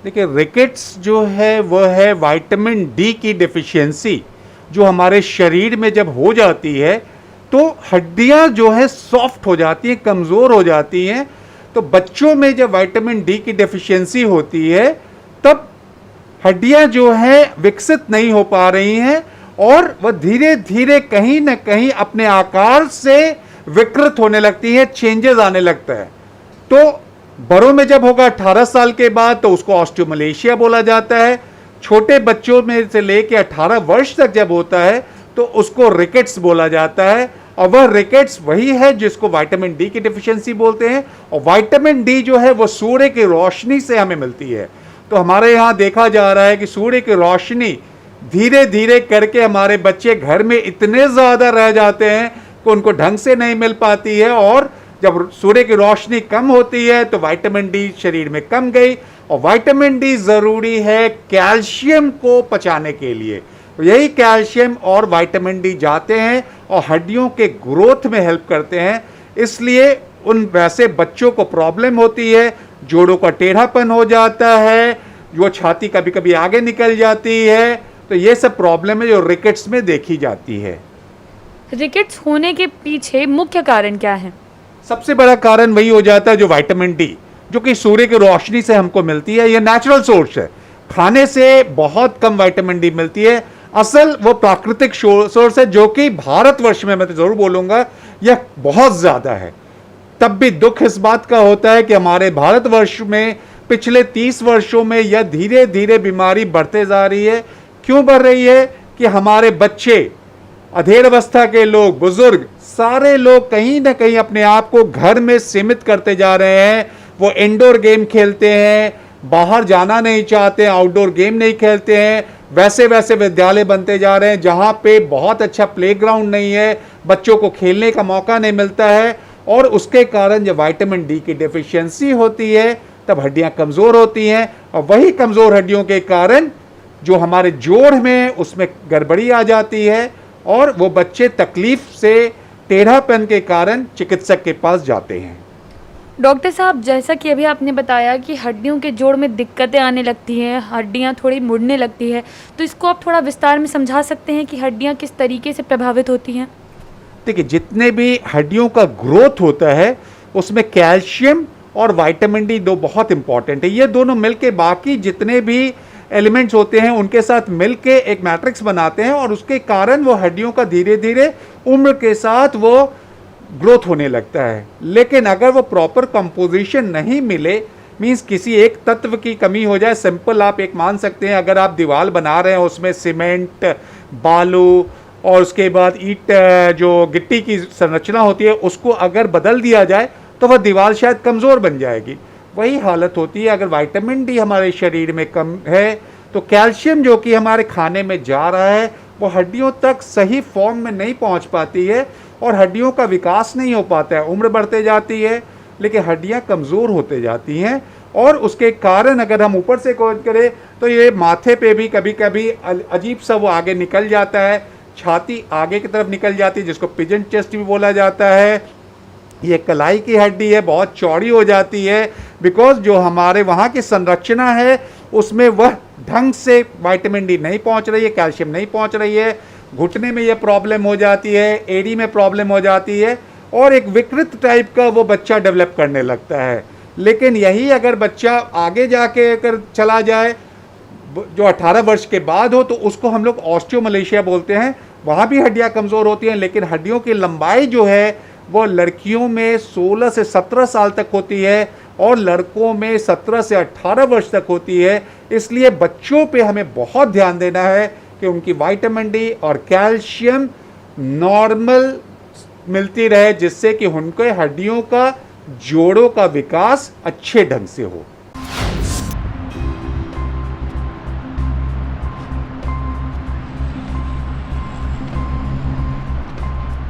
देखिए, रिकेट्स जो है वह है विटामिन डी की डेफिशिएंसी, जो हमारे शरीर में जब हो जाती है तो हड्डियां जो है सॉफ्ट हो जाती हैं, कमज़ोर हो जाती हैं। तो बच्चों में जब विटामिन डी की डेफिशिएंसी होती है तब हड्डियां जो है विकसित नहीं हो पा रही हैं और वह धीरे धीरे कहीं ना कहीं अपने आकार से विकृत होने लगती हैं, चेंजेस आने लगता है। तो बड़ों में जब होगा 18 साल के बाद तो उसको ऑस्टियोमलेशिया बोला जाता है। छोटे बच्चों में से लेकर 18 वर्ष तक जब होता है तो उसको रिकेट्स बोला जाता है। और वह रिकेट्स वही है जिसको विटामिन डी की डेफिशिएंसी बोलते हैं। और विटामिन डी जो है वो सूर्य की रोशनी से हमें मिलती है। तो हमारे यहाँ देखा जा रहा है कि सूर्य की रोशनी धीरे धीरे करके हमारे बच्चे घर में इतने ज़्यादा रह जाते हैं कि उनको ढंग से नहीं मिल पाती है। और जब सूर्य की रोशनी कम होती है तो विटामिन डी शरीर में कम गई। और विटामिन डी ज़रूरी है कैल्शियम को पचाने के लिए। यही कैल्शियम और विटामिन डी जाते हैं और हड्डियों के ग्रोथ में हेल्प करते हैं। इसलिए उन वैसे बच्चों को प्रॉब्लम होती है, जोड़ों का टेढ़ापन हो जाता है, जो छाती कभी कभी आगे निकल जाती है। तो ये सब प्रॉब्लम है जो रिकेट्स में देखी जाती है। रिकेट्स होने के पीछे मुख्य कारण क्या है? सबसे बड़ा कारण वही हो जाता है जो विटामिन डी, जो कि सूर्य की रोशनी से हमको मिलती है। ये नेचुरल सोर्स है, खाने से बहुत कम विटामिन डी मिलती है। असल वो प्राकृतिक सोर्स है जो कि भारतवर्ष में मैं तो जरूर बोलूंगा यह बहुत ज्यादा है। तब भी दुख इस बात का होता है कि हमारे भारतवर्ष में पिछले 30 वर्षों में यह धीरे धीरे बीमारी बढ़ते जा रही है। क्यों बढ़ रही है? कि हमारे बच्चे, अधेड़ अवस्था के लोग, बुजुर्ग, सारे लोग कहीं ना कहीं अपने आप को घर में सीमित करते जा रहे हैं। वो इंडोर गेम खेलते हैं, बाहर जाना नहीं चाहते, आउटडोर गेम नहीं खेलते हैं। वैसे वैसे विद्यालय बनते जा रहे हैं जहाँ पे बहुत अच्छा प्लेग्राउंड नहीं है, बच्चों को खेलने का मौका नहीं मिलता है। और उसके कारण जब विटामिन डी की डेफिशिएंसी होती है तब हड्डियाँ कमज़ोर होती हैं। और वही कमज़ोर हड्डियों के कारण जो हमारे जोड़ में उसमें गड़बड़ी आ जाती है और वो बच्चे तकलीफ से, टेढ़ापन के कारण चिकित्सक के पास जाते हैं। डॉक्टर साहब, जैसा कि अभी आपने बताया कि हड्डियों के जोड़ में दिक्कतें आने लगती हैं, हड्डियां थोड़ी मुड़ने लगती है, तो इसको आप थोड़ा विस्तार में समझा सकते हैं कि हड्डियां किस तरीके से प्रभावित होती हैं? देखिए, जितने भी हड्डियों का ग्रोथ होता है उसमें कैल्शियम और विटामिन डी दो बहुत इंपॉर्टेंट है। ये दोनों मिलके बाकी जितने भी एलिमेंट्स होते हैं उनके साथ मिलके एक मैट्रिक्स बनाते हैं और उसके कारण वो हड्डियों का धीरे धीरे उम्र के साथ वो ग्रोथ होने लगता है। लेकिन अगर वो प्रॉपर कंपोजिशन नहीं मिले, मींस किसी एक तत्व की कमी हो जाए, सिंपल आप एक मान सकते हैं, अगर आप दीवार बना रहे हैं उसमें सीमेंट, बालू और उसके बाद ईंट, जो गिट्टी की संरचना होती है, उसको अगर बदल दिया जाए तो वह दीवार शायद कमज़ोर बन जाएगी। वही हालत होती है अगर विटामिन डी हमारे शरीर में कम है तो कैल्शियम जो कि हमारे खाने में जा रहा है वो हड्डियों तक सही फॉर्म में नहीं पहुंच पाती है और हड्डियों का विकास नहीं हो पाता है। उम्र बढ़ते जाती है लेकिन हड्डियां कमज़ोर होते जाती हैं। और उसके कारण अगर हम ऊपर से खोज करें तो ये माथे पे भी कभी कभी अजीब सा वो आगे निकल जाता है, छाती आगे की तरफ निकल जाती है जिसको पिजन चेस्ट भी बोला जाता है। ये कलाई की हड्डी है, बहुत चौड़ी हो जाती है बिकॉज जो हमारे वहाँ की संरचना है उसमें वह ढंग से विटामिन डी नहीं पहुँच रही है, कैल्शियम नहीं पहुँच रही है। घुटने में ये प्रॉब्लम हो जाती है, एड़ी में प्रॉब्लम हो जाती है और एक विकृत टाइप का वो बच्चा डेवलप करने लगता है। लेकिन यही अगर बच्चा आगे जाके अगर चला जाए जो 18 वर्ष के बाद हो तो उसको हम लोग ऑस्टियोमलेशिया बोलते हैं। वहाँ भी हड्डियाँ कमज़ोर होती हैं लेकिन हड्डियों की लंबाई जो है वो लड़कियों में 16 से 17 साल तक होती है और लड़कों में 17 से 18 वर्ष तक होती है। इसलिए बच्चों पे हमें बहुत ध्यान देना है कि उनकी विटामिन डी और कैल्शियम नॉर्मल मिलती रहे जिससे कि उनके हड्डियों का, जोड़ों का विकास अच्छे ढंग से हो।